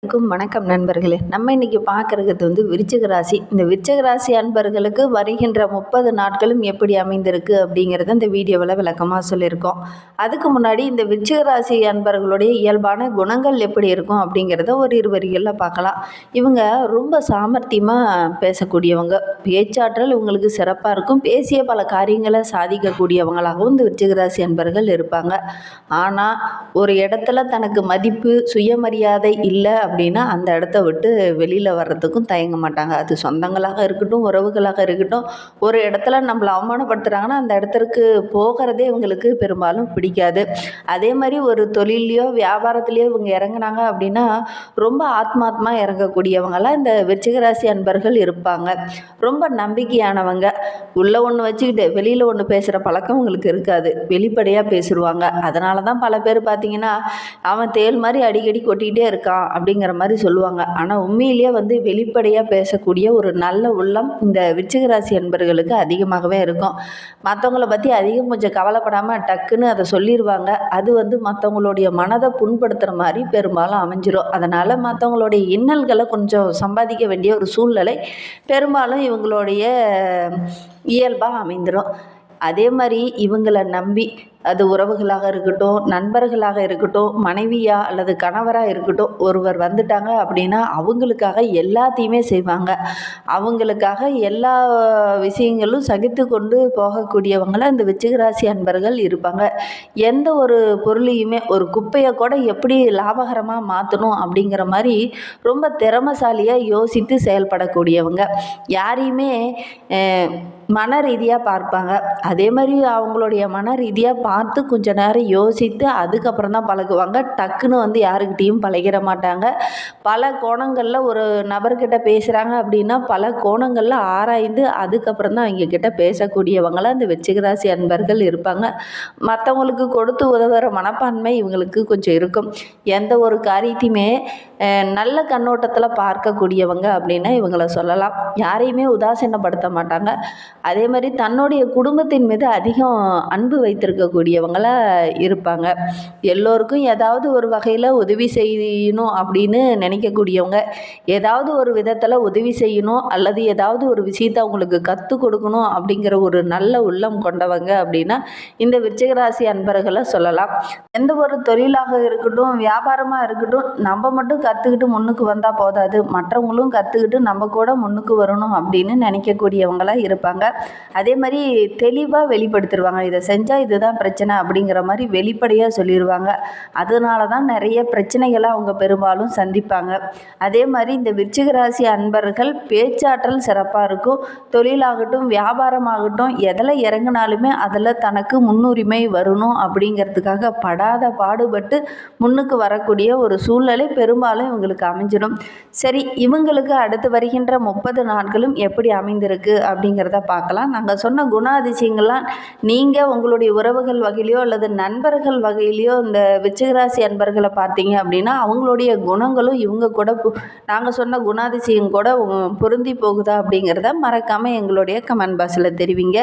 வணக்கம் நண்பர்களே. நம்ம இன்னைக்கு பார்க்கறது விருச்சிக ராசி. இந்த விருச்சிக ராசி அன்பர்களுக்கு வருகின்ற 30 நாட்களும் எப்படி அமைந்திருக்கு அப்படிங்கிறத இந்த வீடியோவில் விளக்கமாக சொல்லியிருக்கோம். அதுக்கு முன்னாடி இந்த விருச்சிக ராசி அன்பர்களுடைய இயல்பான குணங்கள் எப்படி இருக்கும் அப்படிங்கிறத ஒரு இரு வரிகளில் பார்க்கலாம். இவங்க ரொம்ப சாமர்த்தியமாக பேசக்கூடியவங்க. பேச்சாற்றல் இவங்களுக்கு சிறப்பாக இருக்கும். பேசிய பல காரியங்களை சாதிக்கக்கூடியவங்களாகவும் இந்த விருச்சிக ராசி அன்பர்கள் இருப்பாங்க. ஆனால் ஒரு இடத்துல தனக்கு மதிப்பு சுயமரியாதை இல்லை அப்படின்னா அந்த இடத்த விட்டு வெளியில் வர்றதுக்கும் தயங்க மாட்டாங்க. அது சொந்தங்களாக இருக்கட்டும், உறவுகளாக இருக்கட்டும். ஒரு இடத்துல நம்மளை அவமானப்படுத்துகிறாங்கன்னா அந்த இடத்திற்கு போகிறதே இவங்களுக்கு பெரும்பாலும் பிடிக்காது. அதே மாதிரி ஒரு தொழிலையோ வியாபாரத்துலேயோ இவங்க இறங்குனாங்க அப்படின்னா ரொம்ப ஆத்மாத்மா இறங்கக்கூடியவங்களாம் இந்த விருச்சிக ராசி அன்பர்கள் இருப்பாங்க. ரொம்ப நம்பிக்கையானவங்க. உள்ளே ஒன்று வச்சுக்கிட்டு வெளியில் ஒன்று பேசுகிற பழக்கம் இவங்களுக்கு இருக்காது. வெளிப்படையாக பேசுவாங்க. அதனால தான் பல பேர் பார்த்தீங்கன்னா அவன் தேள் மாதிரி அடிக்கடி கொட்டிக்கிட்டே இருக்கான் அப்படிங்கிற மாதிரி சொல்லுவாங்க. ஆனால் உண்மையிலேயே வெளிப்படையாக பேசக்கூடிய ஒரு நல்ல உள்ளம் இந்த விருச்சிக ராசி அன்பர்களுக்கு அதிகமாகவே இருக்கும். மற்றவங்கள பற்றி அதிகம் கொஞ்சம் கவலைப்படாமல் டக்குன்னு அதை சொல்லிடுவாங்க. அது மற்றவங்களுடைய மனதை புண்படுத்துகிற மாதிரி பெரும்பாலும் அமைஞ்சிரும். அதனால் மற்றவங்களுடைய இன்னல்களை கொஞ்சம் சம்பாதிக்க வேண்டிய ஒரு சூழ்நிலை பெரும்பாலும் இவங்களுடைய இயல்பாக அமைந்துடும். அதே மாதிரி இவங்களை நம்பி அது உறவுகளாக இருக்கட்டும், நண்பர்களாக இருக்கட்டும், மனைவியா அல்லது கணவராக இருக்கட்டும், ஒருவர் வந்துட்டாங்க அப்படின்னா அவங்களுக்காக எல்லாத்தையுமே செய்வாங்க. அவங்களுக்காக எல்லா விஷயங்களும் சகித்து கொண்டு போகக்கூடியவங்களாக இந்த விருச்சிக ராசி அன்பர்கள் இருப்பாங்க. எந்த ஒரு பொருளையுமே ஒரு குப்பையை கூட எப்படி லாபகரமாக மாற்றணும் அப்படிங்கிற மாதிரி ரொம்ப திறமைசாலியாக யோசித்து செயல்படக்கூடியவங்க. யாரையுமே மன ரீதியாக பார்ப்பாங்க. அதே மாதிரி அவங்களுடைய மன ரீதியாக பார்த்து கொஞ்ச நேரம் யோசித்து அதுக்கப்புறம் தான் பழகுவாங்க. டக்குன்னு யாருக்கிட்டேயும் பழகிட மாட்டாங்க. பல கோணங்களில் ஒரு நபர்கிட்ட பேசுகிறாங்க அப்படின்னா பல கோணங்களில் ஆராய்ந்து அதுக்கப்புறம் தான் அவங்க கிட்ட பேசக்கூடியவங்களாம் இந்த விருச்சிக ராசி அன்பர்கள் இருப்பாங்க. மற்றவங்களுக்கு கொடுத்து உதவுற மனப்பான்மை இவங்களுக்கு கொஞ்சம் இருக்கும். எந்த ஒரு காரியத்தையுமே நல்ல கண்ணோட்டத்தில் பார்க்கக்கூடியவங்க அப்படின்னா இவங்களை சொல்லலாம். யாரையுமே உதாசீனப்படுத்த மாட்டாங்க. அதே மாதிரி தன்னுடைய குடும்பத்தின் மீது அதிகம் அன்பு வைத்திருக்கக்கூடியவங்களாக இருப்பாங்க. எல்லோருக்கும் ஏதாவது ஒரு வகையில் உதவி செய்யணும் அப்படின்னு நினைக்கக்கூடியவங்க. ஏதாவது ஒரு விதத்தில் உதவி செய்யணும் அல்லது ஏதாவது ஒரு விஷயத்தை அவங்களுக்கு கற்றுக் கொடுக்கணும் அப்படிங்கிற ஒரு நல்ல உள்ளம் கொண்டவங்க அப்படின்னா இந்த விருச்சிக ராசி அன்பர்களை சொல்லலாம். எந்த ஒரு தொழிலாக இருக்கட்டும், வியாபாரமாக இருக்கட்டும், நம்ம மட்டும் கற்றுக்கிட்டு முன்னுக்கு வந்தால் போதாது, மற்றவங்களும் கற்றுக்கிட்டு நம்ம கூட முன்னுக்கு வரணும் அப்படின்னு நினைக்கக்கூடியவங்களாக இருப்பாங்க. அதே மாதிரி தெளிவாக வெளிப்படுத்திடுவாங்க. இதை செஞ்சால் இதுதான் பிரச்சனை அப்படிங்கிற மாதிரி வெளிப்படையாக சொல்லிடுவாங்க. அதனால தான் நிறைய பிரச்சனைகளை அவங்க பெரும்பாலும் சந்திப்பாங்க. அதே மாதிரி இந்த விருச்சிக ராசி அன்பர்கள் பேச்சாற்றல் சிறப்பாக இருக்கும். தொழிலாகட்டும் வியாபாரமாகட்டும் எதில் இறங்கினாலுமே அதில் தனக்கு முன்னுரிமை வரணும் அப்படிங்கிறதுக்காக படாத பாடுபட்டு முன்னுக்கு வரக்கூடிய ஒரு சூழ்நிலை பெரும்பாலும் இவங்களுக்கு அமைஞ்சிடும். சரி, இவங்களுக்கு அடுத்து வருகின்ற 30 நாட்களும் எப்படி அமைந்திருக்கு அப்படிங்கிறத பார்க்கலாம். நாங்கள் சொன்ன குணாதிசயங்கள்லாம் நீங்கள் உங்களுடைய உறவுகள் வகையிலையோ அல்லது நண்பர்கள் வகையிலையோ இந்த விருச்சிக ராசி அன்பர்களை பார்த்தீங்க அப்படின்னா அவங்களுடைய குணங்களும் இவங்க கூட நாங்கள் சொன்ன குணாதிசயம் கூட பொருந்தி போகுதா அப்படிங்கிறத மறக்காமல் எங்களுடைய கமெண்ட் பாக்ஸில் தெரிவிங்க.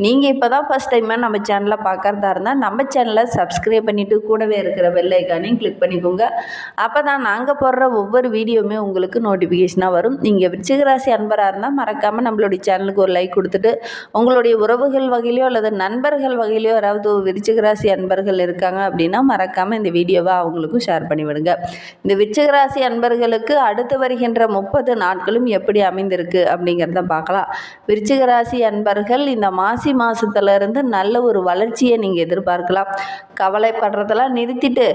நீங்கள் இப்போ தான் ஃபஸ்ட் டைமாக நம்ம சேனலை பார்க்குறதா இருந்தால் நம்ம சேனலை சப்ஸ்கிரைப் பண்ணிவிட்டு கூடவே இருக்கிற பெல் ஐக்கானையும் கிளிக் பண்ணிக்கோங்க. அப்போ தான் நாங்கள் போடுற ஒவ்வொரு வீடியோவுமே உங்களுக்கு நோட்டிஃபிகேஷனாக வரும். நீங்கள் விருச்சிக ராசி அன்பராக இருந்தால் மறக்காமல் நம்மளுடைய சேனலுக்கு ஒரு லைக் கொடுத்துட்டு உங்களுடைய உறவுகள் வகையிலையோ அல்லது நண்பர்கள் வகையிலையோ யாராவது விருச்சிக ராசி அன்பர்கள் இருக்காங்க அப்படின்னா மறக்காமல் இந்த வீடியோவை அவங்களுக்கும் ஷேர் பண்ணிவிடுங்க. இந்த விருச்சிக ராசி அன்பர்களுக்கு அடுத்து வருகின்ற 30 நாட்களும் எப்படி அமைந்திருக்கு அப்படிங்கிறத பார்க்கலாம். விருச்சிக ராசி அன்பர்கள் இந்த மாசி மாதத்துலேருந்து நல்ல ஒரு வளர்ச்சியை நீங்கள் எதிர்பார்க்கலாம். கவலைப்படுறதெல்லாம் நிறுத்திட்டு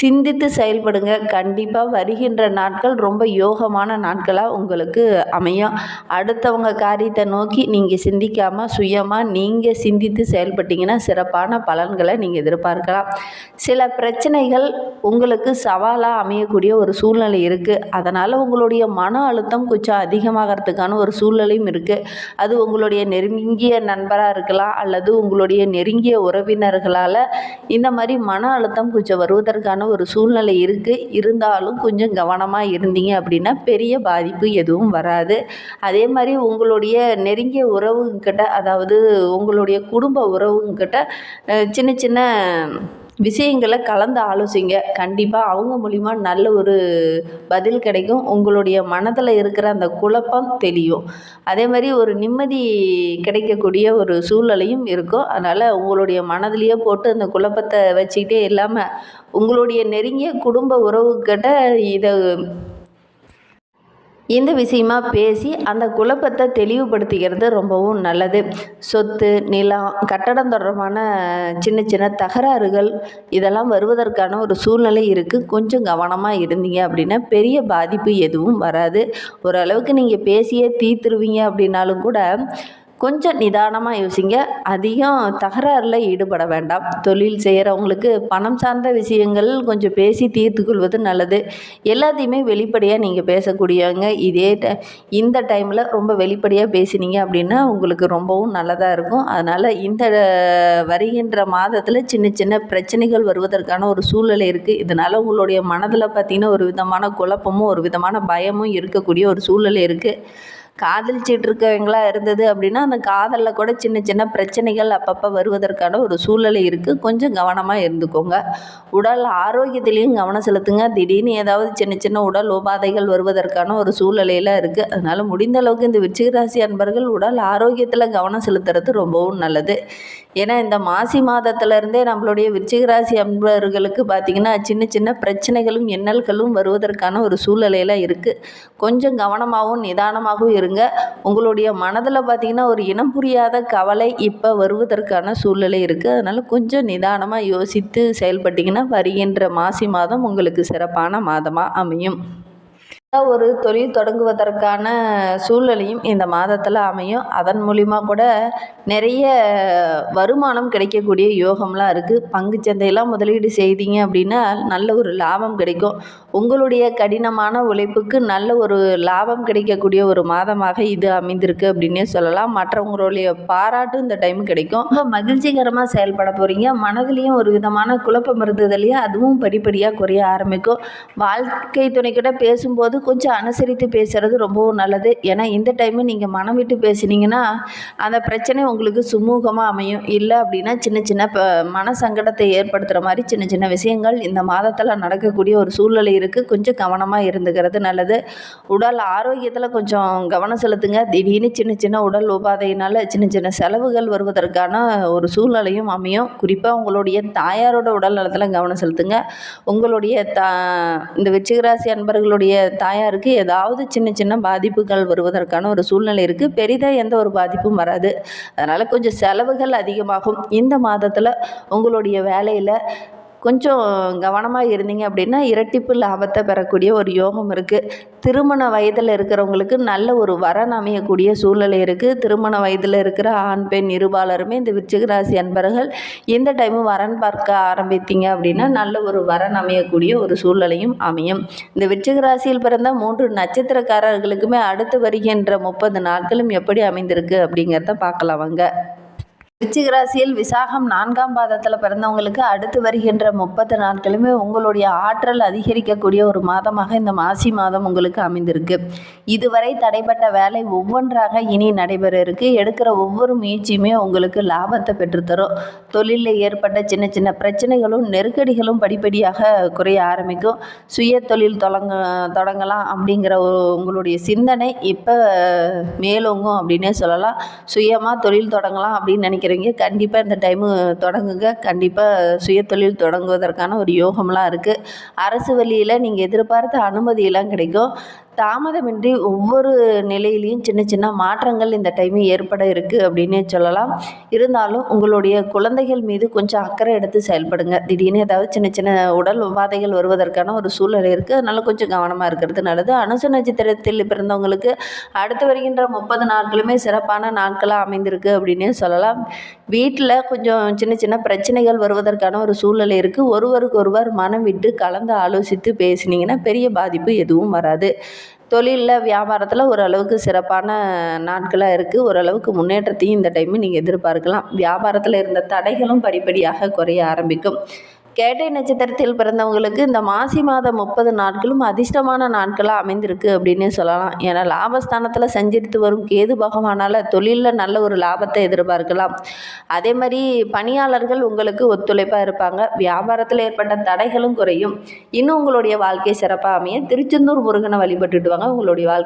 சிந்தித்து செயல்படுங்க. கண்டிப்பாக வருகின்ற நாட்கள் ரொம்ப யோகமான நாட்களாக உங்களுக்கு அமையும். அடுத்தவங்க காரியத்தை நோக்கி நீங்கள் சிந்திக்காமல் சுயமாக நீங்கள் சிந்தித்து செயல்பட்டீங்கன்னா சிறப்பான பலன்களை நீங்கள் எதிர்பார்க்கலாம். சில பிரச்சனைகள் உங்களுக்கு சவாலாக அமையக்கூடிய ஒரு சூழ்நிலை இருக்குது. அதனால் உங்களுடைய மன அழுத்தம் கொஞ்சம் அதிகமாகிறதுக்கான ஒரு சூழ்நிலையும் இருக்குது. அது உங்களுடைய நெருங்கிய நண்பராக இருக்கலாம் அல்லது உங்களுடைய நெருங்கிய உறவினர்களால் இந்த மாதிரி மன அழுத்தம் கொஞ்சம் வருவதற்கான ஒரு சூழ்நிலை இருக்குது. இருந்தாலும் கொஞ்சம் கவனமாக இருந்தீங்க அப்படின்னா பெரிய பாதிப்பு எதுவும் வராது. அதே மாதிரி உங்களுடைய நெருங்கிய உறவுங்கிட்ட அதாவது உங்களுடைய குடும்ப உறவுங்கிட்ட சின்ன சின்ன விஷயங்களை கலந்து ஆலோசிங்க. கண்டிப்பாக அவங்க மூலிமா நல்ல ஒரு பதில் கிடைக்கும். உங்களுடைய மனதில் இருக்கிற அந்த குழப்பம் தெளியும். அதே மாதிரி ஒரு நிம்மதி கிடைக்கக்கூடிய ஒரு சூழ்நிலையும் இருக்கும். அதனால் உங்களுடைய மனதிலேயே போட்டு அந்த குழப்பத்தை வச்சுக்கிட்டே இல்லாமல் உங்களுடைய நெருங்கிய குடும்ப உறவுக்கிட்ட இந்த விஷயமா பேசி அந்த குழப்பத்தை தெளிவுபடுத்திக்கிறது ரொம்பவும் நல்லது. சொத்து, நிலம், கட்டடம் தொடர்பான சின்ன சின்ன தகராறுகள் இதெல்லாம் வருவதற்கான ஒரு சூழ்நிலை இருக்குது. கொஞ்சம் கவனமாக இருந்தீங்க அப்படின்னா பெரிய பாதிப்பு எதுவும் வராது. ஓரளவுக்கு நீங்கள் பேசியே தீர்த்துருவீங்க அப்படின்னாலும் கூட கொஞ்சம் நிதானமாக யோசிங்க. அதிகம் தகராறில் ஈடுபட வேண்டாம். தொழில் செய்கிறவங்களுக்கு பணம் சார்ந்த விஷயங்கள் கொஞ்சம் பேசி தீர்த்துக்கொள்வது நல்லது. எல்லாத்தையுமே வெளிப்படையாக நீங்கள் பேசக்கூடியவங்க. இந்த டைமில் ரொம்ப வெளிப்படையாக பேசினீங்க அப்படின்னா உங்களுக்கு ரொம்பவும் நல்லதாக இருக்கும். அதனால் இந்த வருகின்ற மாதத்தில் சின்ன சின்ன பிரச்சனைகள் வருவதற்கான ஒரு சூழ்நிலை இருக்குது. இதனால் உங்களுடைய மனதில் பார்த்திங்கன்னா ஒரு விதமான குழப்பமும் ஒரு விதமான பயமும் இருக்கக்கூடிய ஒரு சூழ்நிலை இருக்குது. காதலிச்சிட்டு இருக்கவங்களா இருந்தது அப்படின்னா அந்த காதலில் கூட சின்ன சின்ன பிரச்சனைகள் அப்பப்போ வருவதற்கான ஒரு சூழ்நிலை இருக்குது. கொஞ்சம் கவனமாக இருந்துக்கோங்க. உடல் ஆரோக்கியத்திலையும் கவனம் செலுத்துங்க. திடீர்னு ஏதாவது சின்ன சின்ன உடல் உபாதைகள் வருவதற்கான ஒரு சூழ்நிலையில் இருக்குது. அதனால் முடிந்த அளவுக்கு இந்த விருச்சிக ராசி அன்பர்கள் உடல் ஆரோக்கியத்தில் கவனம் செலுத்துறது ரொம்பவும் நல்லது. ஏன்னா இந்த மாசி மாதத்துலேருந்தே நம்மளுடைய விருச்சிக ராசி அன்பர்களுக்கு பார்த்திங்கன்னா சின்ன சின்ன பிரச்சனைகளும் எண்ணல்களும் வருவதற்கான ஒரு சூழ்நிலையில் இருக்குது. கொஞ்சம் கவனமாகவும் நிதானமாகவும் இருங்க. உங்களுடைய மனதில் பார்த்திங்கன்னா ஒரு இனம் புரியாத கவலை இப்போ வருவதற்கான சூழ்நிலை இருக்குது. அதனால் கொஞ்சம் நிதானமாக யோசித்து செயல்பட்டிங்கன்னா வருகின்ற மாசி மாதம் உங்களுக்கு சிறப்பான மாதமாக அமையும். ஒரு தொழில் தொடங்குவதற்கான சூழ்நிலையும் இந்த மாதத்தில் அமையும். அதன் மூலிமா கூட நிறைய வருமானம் கிடைக்கக்கூடிய யோகம்லாம் இருக்குது. பங்குச்சந்தையெல்லாம் முதலீடு செய்தீங்க அப்படின்னா நல்ல ஒரு லாபம் கிடைக்கும். உங்களுடைய கடினமான உழைப்புக்கு நல்ல ஒரு லாபம் கிடைக்கக்கூடிய ஒரு மாதமாக இது அமைந்திருக்கு அப்படின்னே சொல்லலாம். மற்றவங்களுடைய பாராட்டும் இந்த டைம் கிடைக்கும். ரொம்ப மகிழ்ச்சிகரமாக செயல்பட போகிறீங்க. மனதிலையும் ஒரு விதமான குழப்பம் இருந்தது இல்லையா, அதுவும் படிப்படியாக குறைய ஆரம்பிக்கும். வாழ்க்கை துணைக்கிட்ட பேசும்போது கொஞ்சம் அனுசரித்து பேசுகிறது ரொம்பவும் நல்லது. ஏன்னா இந்த டைமு நீங்கள் மனம் விட்டு பேசுனீங்கன்னா அந்த பிரச்சனை உங்களுக்கு சுமூகமாக அமையும். இல்லை அப்படின்னா சின்ன சின்ன மன சங்கடத்தை ஏற்படுத்துகிற மாதிரி சின்ன சின்ன விஷயங்கள் இந்த மாதத்தில் நடக்கக்கூடிய ஒரு சூழ்நிலை இருக்குது. கொஞ்சம் கவனமாக இருந்துக்கிறது நல்லது. உடல் ஆரோக்கியத்தில் கொஞ்சம் கவனம் செலுத்துங்க. திடீர்னு சின்ன சின்ன உடல் உபாதையினால் சின்ன சின்ன செலவுகள் வருவதற்கான ஒரு சூழ்நிலையும் அமையும். குறிப்பாக உங்களுடைய தாயாரோட உடல் நலத்தில் கவனம் செலுத்துங்க. உங்களுடைய இந்த விருச்சிக ராசி அன்பர்களுடைய தாயாருக்கு ஏதாவது சின்ன சின்ன பாதிப்புகள் வருவதற்கான ஒரு சூழ்நிலை இருக்குது. பெரிதாக எந்த ஒரு பாதிப்பும் வராது. அதனால் கொஞ்சம் செலவுகள் அதிகமாகும். இந்த மாதத்தில் உங்களுடைய வேலையில் கொஞ்சம் கவனமாக இருந்தீங்க அப்படின்னா இரட்டிப்பு லாபத்தை பெறக்கூடிய ஒரு யோகம் இருக்குது. திருமண வயதில் இருக்கிறவங்களுக்கு நல்ல ஒரு வரன் அமையக்கூடிய சூழ்நிலை இருக்குது. திருமண வயதில் இருக்கிற ஆண் பெண் இருபாலருமே இந்த விருச்சிக ராசி அன்பர்கள் இந்த டைமு வரன் பார்க்க ஆரம்பித்தீங்க அப்படின்னா நல்ல ஒரு வரன் அமையக்கூடிய ஒரு சூழ்நிலையும் அமையும். இந்த விருச்சிக ராசியில் பிறந்த 3 நட்சத்திரக்காரர்களுக்குமே அடுத்து வருகின்ற 30 நாட்களும் எப்படி அமைந்திருக்கு அப்படிங்கிறத பார்க்கலாம் வாங்க. விருச்சிக ராசியில் விசாகம் 4ஆம் பாதத்தில் பிறந்தவங்களுக்கு அடுத்து வருகின்ற 30 நாட்களுமே உங்களுடைய ஆற்றல் அதிகரிக்கக்கூடிய ஒரு மாதமாக இந்த மாசி மாதம் உங்களுக்கு அமைந்திருக்கு. இதுவரை தடைப்பட்ட வேலை ஒவ்வொன்றாக இனி நடைபெற இருக்கு. எடுக்கிற ஒவ்வொரு முயற்சியுமே உங்களுக்கு லாபத்தை பெற்றுத்தரும். தொழிலில் ஏற்பட்ட சின்ன சின்ன பிரச்சனைகளும் நெருக்கடிகளும் படிப்படியாக குறைய ஆரம்பிக்கும். சுய தொழில் தொடங்கலாம் அப்படிங்கிற உங்களுடைய சிந்தனை இப்போ மேலோங்கும் அப்படின்னே சொல்லலாம். சுயமாக தொழில் தொடங்கலாம் அப்படின்னு நினைக்கிறேன். கண்டிப்பாக இந்த டைமு தொடங்குங்க. கண்டிப்பாக சுயதொழில் தொடங்குவதற்கான ஒரு யோகம்லாம் இருக்குது. அரசு வழியில் நீங்கள் எதிர்பார்த்த அனுமதியெல்லாம் கிடைக்கும். தாமதமின்றி ஒவ்வொரு நிலையிலையும் சின்ன சின்ன மாற்றங்கள் இந்த டைமு ஏற்பட இருக்குது அப்படின்னே சொல்லலாம். இருந்தாலும் உங்களுடைய குழந்தைகள் மீது கொஞ்சம் அக்கறை எடுத்து செயல்படுங்க. திடீர்னு ஏதாவது சின்ன சின்ன உடல் உபாதைகள் வருவதற்கான ஒரு சூழ்நிலை இருக்குது. அதனால் கொஞ்சம் கவனமாக இருக்கிறது நல்லது. அனுச நட்சத்திரத்தில் பிறந்தவங்களுக்கு அடுத்து வருகின்ற 30 நாட்களுமே சிறப்பான நாட்களாக அமைந்திருக்கு அப்படின்னே சொல்லலாம். வீட்டில் கொஞ்சம் சின்ன சின்ன பிரச்சனைகள் வருவதற்கான ஒரு சூழ்நிலை இருக்குது. ஒருவருக்கொருவர் மனம் விட்டு கலந்து ஆலோசித்து பேசினீங்கன்னா பெரிய பாதிப்பு எதுவும் வராது. தொழிலில் வியாபாரத்தில் ஓரளவுக்கு சிறப்பான நாட்களாக இருக்குது. ஓரளவுக்கு முன்னேற்றத்தையும் இந்த டைமு நீங்கள் எதிர்பார்க்கலாம். வியாபாரத்தில் இருந்த தடைகளும் படிப்படியாக குறைய ஆரம்பிக்கும். கேட்டை நட்சத்திரத்தில் பிறந்தவங்களுக்கு இந்த மாசி மாதம் 30 நாட்களும் அதிர்ஷ்டமான நாட்களாக அமைந்திருக்கு அப்படின்னே சொல்லலாம். ஏன்னா லாபஸ்தானத்தில் சஞ்சரித்து வரும் கேது பகவானால் தொழிலில் நல்ல ஒரு லாபத்தை எதிர்பார்க்கலாம். அதே மாதிரி பணியாளர்கள் உங்களுக்கு ஒத்துழைப்பாக இருப்பாங்க. வியாபாரத்தில் ஏற்பட்ட தடைகளும் குறையும். இன்னும் உங்களுடைய வாழ்க்கை சிறப்பாக அமைய திருச்செந்தூர் முருகனை வழிபட்டுட்டு வாங்க. உங்களுடைய வாழ்க்கை